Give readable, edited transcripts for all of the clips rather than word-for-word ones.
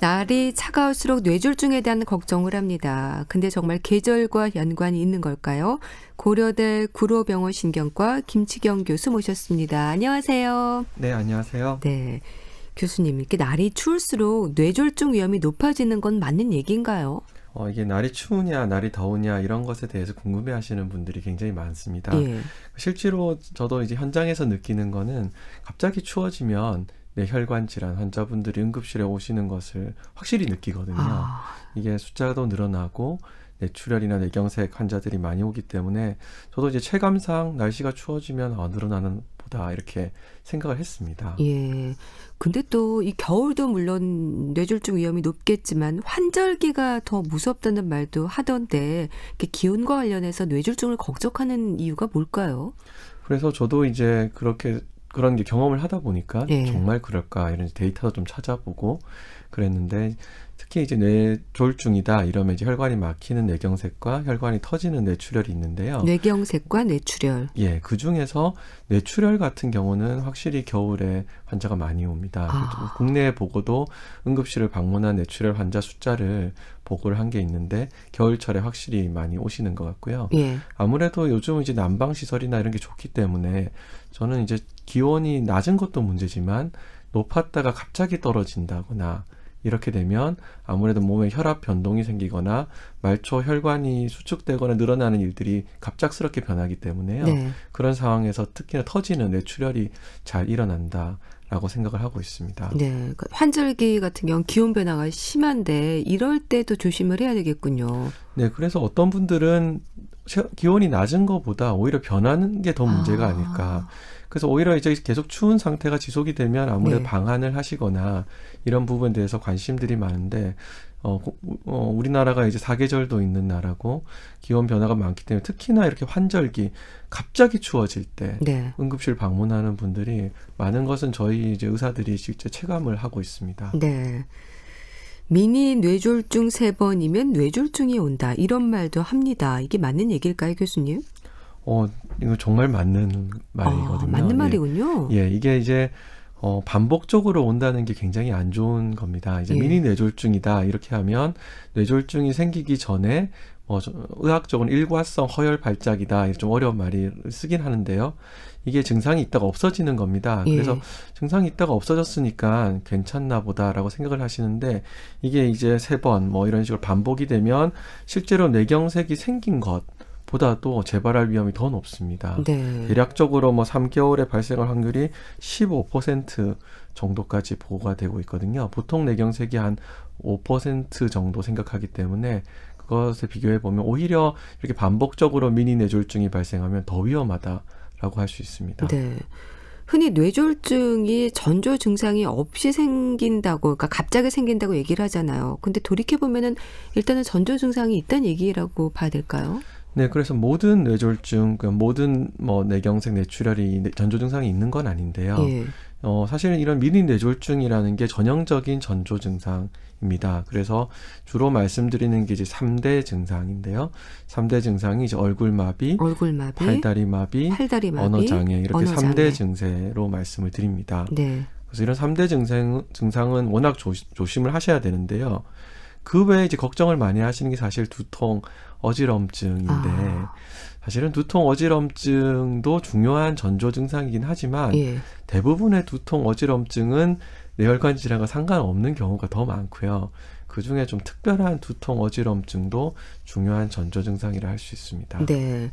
날이 차가울수록 뇌졸중에 대한 걱정을 합니다. 근데 정말 계절과 연관이 있는 걸까요? 고려대 구로병원 신경과 김치경 교수 모셨습니다. 안녕하세요. 네, 안녕하세요. 네, 교수님, 이렇게 날이 추울수록 뇌졸중 위험이 높아지는 건 맞는 얘기인가요? 이게 날이 추우냐, 날이 더우냐 이런 것에 대해서 궁금해하시는 분들이 굉장히 많습니다. 예. 실제로 저도 이제 현장에서 느끼는 거는 갑자기 추워지면 뇌혈관 질환 환자분들이 응급실에 오시는 것을 확실히 느끼거든요. 이게 숫자도 늘어나고 뇌출혈이나 뇌경색 환자들이 많이 오기 때문에 저도 이제 체감상 날씨가 추워지면 늘어나는 보다 이렇게 생각을 했습니다. 예. 근데 또 이 겨울도 물론 뇌졸중 위험이 높겠지만 환절기가 더 무섭다는 말도 하던데 이렇게 기온과 관련해서 뇌졸중을 걱정하는 이유가 뭘까요? 그래서 저도 이제 그런 게 경험을 하다 보니까 예. 정말 그럴까 이런 데이터도 좀 찾아보고 그랬는데 특히 이제 뇌졸중이다 이러면 이제 혈관이 막히는 뇌경색과 혈관이 터지는 뇌출혈이 있는데요. 뇌경색과 뇌출혈. 예, 그 중에서 뇌출혈 같은 경우는 확실히 겨울에 환자가 많이 옵니다. 국내에 보고도 응급실을 방문한 뇌출혈 환자 숫자를 보고를 한 게 있는데 겨울철에 확실히 많이 오시는 것 같고요. 예. 아무래도 요즘 이제 난방 시설이나 이런 게 좋기 때문에 저는 이제 기온이 낮은 것도 문제지만 높았다가 갑자기 떨어진다거나 이렇게 되면 아무래도 몸에 혈압 변동이 생기거나 말초 혈관이 수축되거나 늘어나는 일들이 갑작스럽게 변하기 때문에요. 네. 그런 상황에서 특히나 터지는 뇌출혈이 잘 일어난다라고 생각을 하고 있습니다. 네. 그러니까 환절기 같은 경우는 기온 변화가 심한데 이럴 때도 조심을 해야 되겠군요. 네, 그래서 어떤 분들은 기온이 낮은 것보다 오히려 변하는 게 더 문제가 아닐까. 그래서 오히려 이제 계속 추운 상태가 지속이 되면 아무래도 네. 방한을 하시거나 이런 부분에 대해서 관심들이 많은데 우리나라가 이제 사계절도 있는 나라고 기온 변화가 많기 때문에 특히나 이렇게 환절기 갑자기 추워질 때 네. 응급실 방문하는 분들이 많은 것은 저희 이제 의사들이 직접 체감을 하고 있습니다. 네. 미니 뇌졸중 3번이면 뇌졸중이 온다. 이런 말도 합니다. 이게 맞는 얘기일까요, 교수님? 이거 정말 맞는 말이거든요. 맞는 예. 말이군요. 예, 이게 이제 반복적으로 온다는 게 굉장히 안 좋은 겁니다. 이제 예. 미니 뇌졸중이다 이렇게 하면 뇌졸중이 생기기 전에 의학적으로는 일과성 허혈 발작이다 좀 어려운 말을 쓰긴 하는데요. 이게 증상이 있다가 없어지는 겁니다. 예. 그래서 증상이 있다가 없어졌으니까 괜찮나 보다라고 생각을 하시는데 이게 이제 3번 이런 식으로 반복이 되면 실제로 뇌경색이 생긴 것 보다도 재발할 위험이 더 높습니다. 네. 대략적으로 3개월에 발생할 확률이 15% 정도까지 보고가 되고 있거든요. 보통 뇌경색이 한 5% 정도 생각하기 때문에 그것에 비교해 보면 오히려 이렇게 반복적으로 미니 뇌졸중이 발생하면 더 위험하다라고 할 수 있습니다. 네. 흔히 뇌졸중이 전조 증상이 없이 생긴다고, 그러니까 갑자기 생긴다고 얘기를 하잖아요. 근데 돌이켜보면은 일단은 전조 증상이 있다는 얘기라고 봐야 될까요? 네, 그래서 모든 뇌졸중, 모든 뇌경색, 뇌출혈이 전조 증상이 있는 건 아닌데요. 예. 사실 이런 미니 뇌졸중이라는 게 전형적인 전조 증상입니다. 그래서 주로 말씀드리는 게 이제 3대 증상인데요. 3대 증상이 이제 얼굴마비, 팔다리마비, 언어장애 이렇게 3대 증세로 말씀을 드립니다. 네. 그래서 이런 3대 증상은 워낙 조심을 하셔야 되는데요. 그 외에 이제 걱정을 많이 하시는 게 사실 두통, 어지럼증인데 사실은 두통, 어지럼증도 중요한 전조 증상이긴 하지만 예. 대부분의 두통, 어지럼증은 뇌혈관 질환과 상관없는 경우가 더 많고요. 그중에 좀 특별한 두통, 어지럼증도 중요한 전조 증상이라 할 수 있습니다. 네.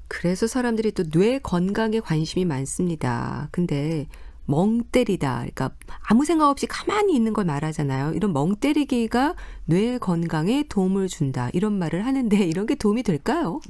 그래서 사람들이 또 뇌 건강에 관심이 많습니다. 근데 멍 때리다, 그러니까 아무 생각 없이 가만히 있는 걸 말하잖아요. 이런 멍 때리기가 뇌 건강에 도움을 준다 이런 말을 하는데 이런 게 도움이 될까요?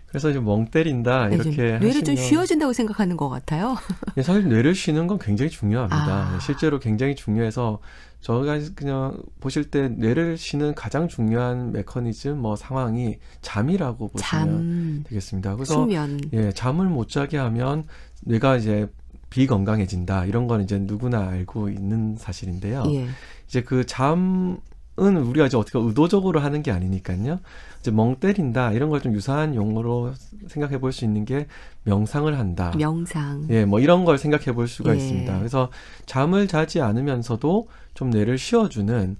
그래서 이제 멍 때린다 이렇게 하시면 뇌를 좀 쉬어진다고 생각하는 것 같아요. 사실 뇌를 쉬는 건 굉장히 중요합니다. 실제로 굉장히 중요해서 저희가 그냥 보실 때 뇌를 쉬는 가장 중요한 메커니즘 상황이 잠이라고 보시면 되겠습니다. 그래서 수면. 예, 잠을 못 자게 하면 뇌가 이제 비건강해진다. 이런 건 이제 누구나 알고 있는 사실인데요. 예. 이제 그 잠 우리가 이제 어떻게 의도적으로 하는 게 아니니까요. 이제 멍 때린다 이런 걸 좀 유사한 용어로 생각해 볼 수 있는 게 명상을 한다. 명상. 예, 뭐 이런 걸 생각해 볼 수가 예. 있습니다. 그래서 잠을 자지 않으면서도 좀 뇌를 쉬어주는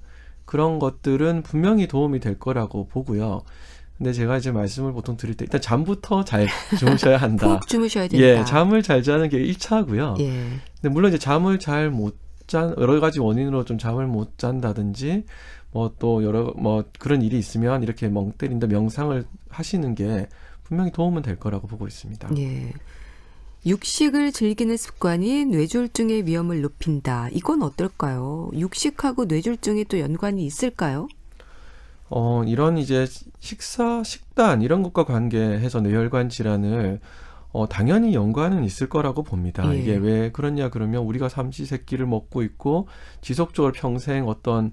그런 것들은 분명히 도움이 될 거라고 보고요. 근데 제가 이제 말씀을 보통 드릴 때 일단 잠부터 잘 주무셔야 한다. 푹 주무셔야 된다. 예, 잠을 잘 자는 게 1차고요. 예. 근데 물론 이제 잠을 잘 못 여러 가지 원인으로 좀 잠을 못 잔다든지 뭐 또 여러 뭐 그런 일이 있으면 이렇게 멍 때린다 명상을 하시는 게 분명히 도움은 될 거라고 보고 있습니다. 예. 육식을 즐기는 습관이 뇌졸중의 위험을 높인다. 이건 어떨까요? 육식하고 뇌졸중이 또 연관이 있을까요? 이런 이제 식단 이런 것과 관계해서 뇌혈관 질환을 당연히 연관은 있을 거라고 봅니다. 예. 이게 왜 그러냐 그러면 우리가 삼시세끼를 먹고 있고 지속적으로 평생 어떤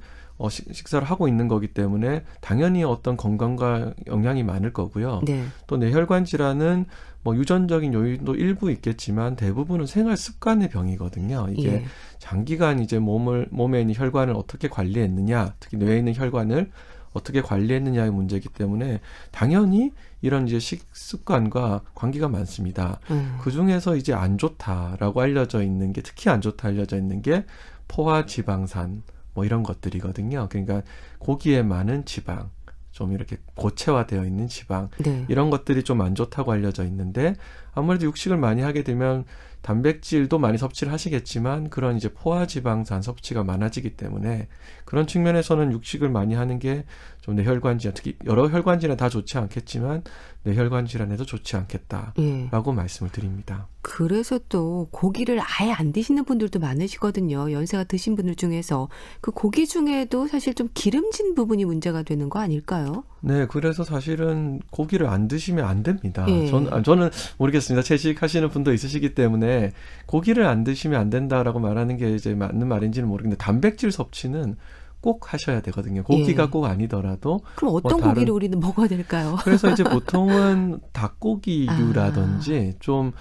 식사를 하고 있는 거기 때문에 당연히 어떤 건강과 영향이 많을 거고요. 네. 또 뇌혈관 질환은 뭐 유전적인 요인도 일부 있겠지만 대부분은 생활 습관의 병이거든요. 이게 예. 장기간 이제 몸에 있는 혈관을 어떻게 관리했느냐, 특히 뇌에 있는 혈관을 어떻게 관리했느냐의 문제이기 때문에 당연히 이런 이제 식습관과 관계가 많습니다. 그 중에서 이제 안 좋다라고 알려져 있는 게 특히 안 좋다 알려져 있는 게 포화 지방산 뭐 이런 것들이거든요. 그러니까 고기에 많은 지방, 좀 이렇게 고체화되어 있는 지방 네. 이런 것들이 좀 안 좋다고 알려져 있는데 아무래도 육식을 많이 하게 되면 단백질도 많이 섭취를 하시겠지만 그런 이제 포화지방산 섭취가 많아지기 때문에 그런 측면에서는 육식을 많이 하는 게 좀 뇌혈관 질환, 특히 여러 혈관 질환 다 좋지 않겠지만 뇌혈관 질환에도 좋지 않겠다라고 예. 말씀을 드립니다. 그래서 또 고기를 아예 안 드시는 분들도 많으시거든요. 연세가 드신 분들 중에서. 그 고기 중에도 사실 좀 기름진 부분이 문제가 되는 거 아닐까요? 네, 그래서 사실은 고기를 안 드시면 안 됩니다. 예. 저는 모르겠습니다. 채식하시는 분도 있으시기 때문에 고기를 안 드시면 안 된다라고 말하는 게 이제 맞는 말인지는 모르겠는데 단백질 섭취는 꼭 하셔야 되거든요. 고기가 예. 꼭 아니더라도. 그럼 어떤 다른- 고기를 우리는 먹어야 될까요? 그래서 이제 보통은 닭고기류라든지 좀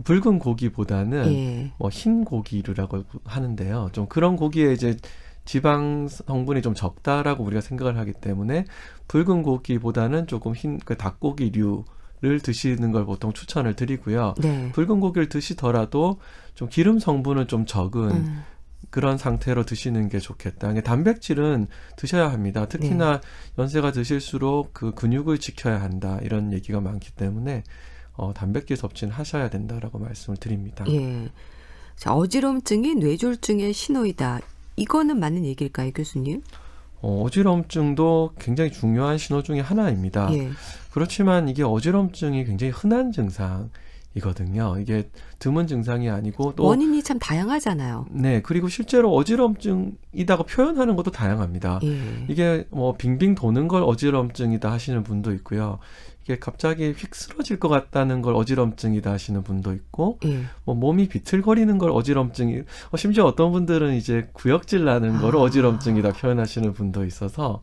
붉은 고기보다는 예. 뭐 흰 고기류라고 하는데요. 좀 그런 고기에 이제 지방 성분이 좀 적다라고 우리가 생각을 하기 때문에 붉은 고기보다는 조금 그 닭고기류를 드시는 걸 보통 추천을 드리고요. 네. 붉은 고기를 드시더라도 좀 기름 성분은 좀 적은 그런 상태로 드시는 게 좋겠다. 단백질은 드셔야 합니다. 특히나 연세가 드실수록 그 근육을 지켜야 한다. 이런 얘기가 많기 때문에 단백질 섭취는 하셔야 된다라고 말씀을 드립니다. 예. 자, 어지럼증이 뇌졸중의 신호이다. 이거는 맞는 얘기일까요, 교수님? 어지럼증도 굉장히 중요한 신호 중에 하나입니다. 예. 그렇지만 이게 어지럼증이 굉장히 흔한 증상이거든요. 이게 드문 증상이 아니고 또 원인이 참 다양하잖아요. 네, 그리고 실제로 어지럼증이다고 표현하는 것도 다양합니다. 예. 이게 뭐 빙빙 도는 걸 어지럼증이다 하시는 분도 있고요. 이게 갑자기 휙 쓰러질 것 같다는 걸 어지럼증이다 하시는 분도 있고, 예. 뭐 몸이 비틀거리는 걸 심지어 어떤 분들은 이제 구역질 나는 거를 어지럼증이다 표현하시는 분도 있어서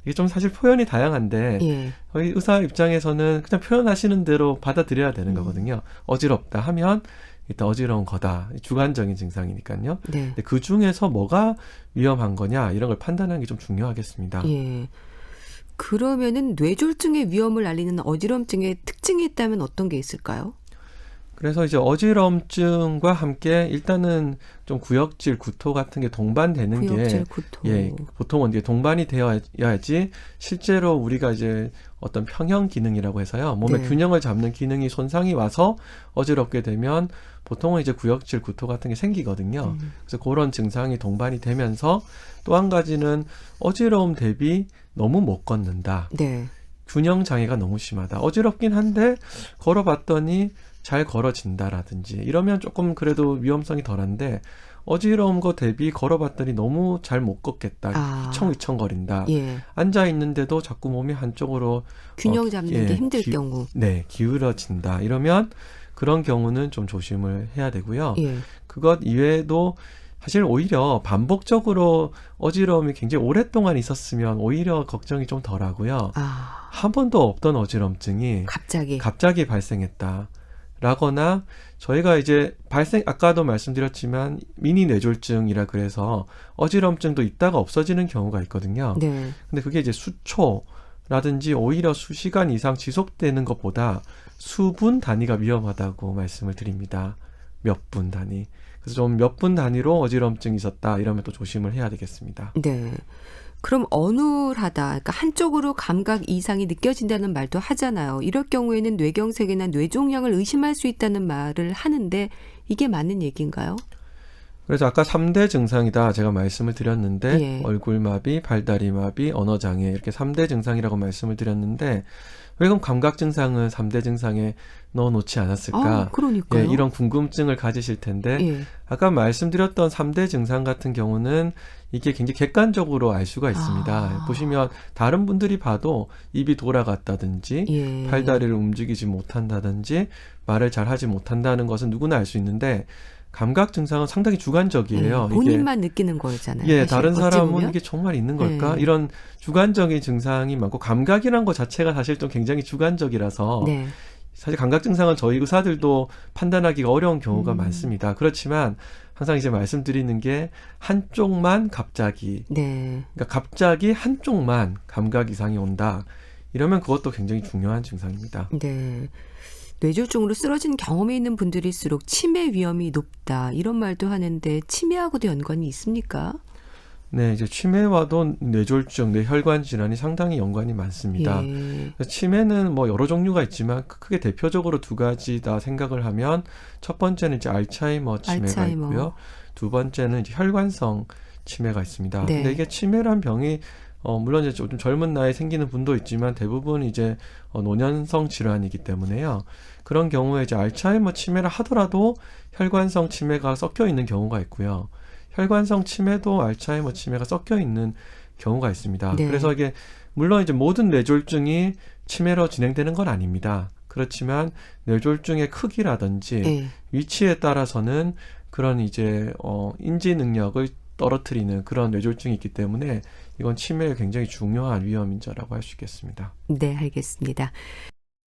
이게 좀 사실 표현이 다양한데 예. 저희 의사 입장에서는 그냥 표현하시는 대로 받아들여야 되는 거거든요. 어지럽다 하면 일단 어지러운 거다. 주관적인 증상이니까요. 네. 근데 그 중에서 뭐가 위험한 거냐 이런 걸 판단하는 게 좀 중요하겠습니다. 예. 그러면은 뇌졸중의 위험을 알리는 어지럼증의 특징이 있다면 어떤 게 있을까요? 그래서 이제 어지럼증과 함께 일단은 좀 구역질, 구토 같은 게 동반되는 구역질, 게 구토. 예, 보통은 이제 동반이 되어야지 실제로 우리가 이제 어떤 평형 기능이라고 해서요. 몸의 네. 균형을 잡는 기능이 손상이 와서 어지럽게 되면 보통은 이제 구역질, 구토 같은 게 생기거든요. 그래서 그런 증상이 동반이 되면서 또 한 가지는 어지러움 대비 너무 못 걷는다. 네. 균형 장애가 너무 심하다. 어지럽긴 한데 걸어봤더니 잘 걸어진다라든지 이러면 조금 그래도 위험성이 덜한데 어지러운 거 대비 걸어봤더니 너무 잘 못 걷겠다. 휘청휘청거린다. 예. 앉아 있는데도 자꾸 몸이 한쪽으로 균형 잡는 게 힘들 경우. 네, 기울어진다. 이러면 그런 경우는 좀 조심을 해야 되고요. 예. 그것 이외에도 사실 오히려 반복적으로 어지러움이 굉장히 오랫동안 있었으면 오히려 걱정이 좀 덜하고요. 한 번도 없던 어지럼증이 갑자기. 갑자기 발생했다. 라거나 저희가 이제 아까도 말씀드렸지만 미니 뇌졸중이라 그래서 어지럼증도 있다가 없어지는 경우가 있거든요. 네. 근데 그게 이제 수초라든지 오히려 수시간 이상 지속되는 것보다 수분 단위가 위험하다고 말씀을 드립니다. 몇 분 단위. 그래서 좀 몇 분 단위로 어지럼증이 있었다 이러면 또 조심을 해야 되겠습니다. 네. 그럼 어눌하다. 그러니까 한쪽으로 감각 이상이 느껴진다는 말도 하잖아요. 이럴 경우에는 뇌경색이나 뇌종양을 의심할 수 있다는 말을 하는데 이게 맞는 얘기인가요? 그래서 아까 3대 증상이다 제가 말씀을 드렸는데 예. 얼굴마비, 발다리마비, 언어장애 이렇게 3대 증상이라고 말씀을 드렸는데 왜 그럼 감각 증상은 3대 증상에 넣어놓지 않았을까? 그러니까요. 예, 이런 궁금증을 가지실 텐데 예. 아까 말씀드렸던 3대 증상 같은 경우는 이게 굉장히 객관적으로 알 수가 있습니다. 보시면 다른 분들이 봐도 입이 돌아갔다든지 예. 팔다리를 움직이지 못한다든지 말을 잘 하지 못한다는 것은 누구나 알 수 있는데 감각 증상은 상당히 주관적이에요. 본인만 느끼는 거잖아요. 예, 사실 다른 어찌 사람은 보면. 이게 정말 있는 걸까? 네. 이런 주관적인 증상이 많고 감각이란 것 자체가 사실 좀 굉장히 주관적이라서 네. 사실 감각 증상은 저희 의사들도 판단하기가 어려운 경우가 많습니다. 그렇지만 항상 이제 말씀드리는 게 한쪽만 갑자기 네. 그러니까 갑자기 한쪽만 감각 이상이 온다. 이러면 그것도 굉장히 중요한 증상입니다. 네. 뇌졸중으로 쓰러진 경험이 있는 분들일수록 치매 위험이 높다. 이런 말도 하는데 치매하고도 연관이 있습니까? 네, 이제 치매와도 뇌졸중, 뇌혈관 질환이 상당히 연관이 많습니다. 예. 치매는 뭐 여러 종류가 있지만 크게 대표적으로 두 가지다 생각을 하면 첫 번째는 이제 알츠하이머 치매가 있고요. 두 번째는 이제 혈관성 치매가 있습니다. 네. 근데 이게 치매란 병이 물론 이제 좀 젊은 나이에 생기는 분도 있지만 대부분 이제 노년성 질환이기 때문에요. 그런 경우에 이제 알츠하이머 치매를 하더라도 혈관성 치매가 섞여 있는 경우가 있고요. 혈관성 치매도 알츠하이머 치매가 섞여 있는 경우가 있습니다. 네. 그래서 이게 물론 이제 모든 뇌졸중이 치매로 진행되는 건 아닙니다. 그렇지만 뇌졸중의 크기라든지 예. 위치에 따라서는 그런 이제 인지 능력을 떨어뜨리는 그런 뇌졸중이 있기 때문에 이건 치매의 굉장히 중요한 위험 인자라고 할 수 있겠습니다. 네, 알겠습니다.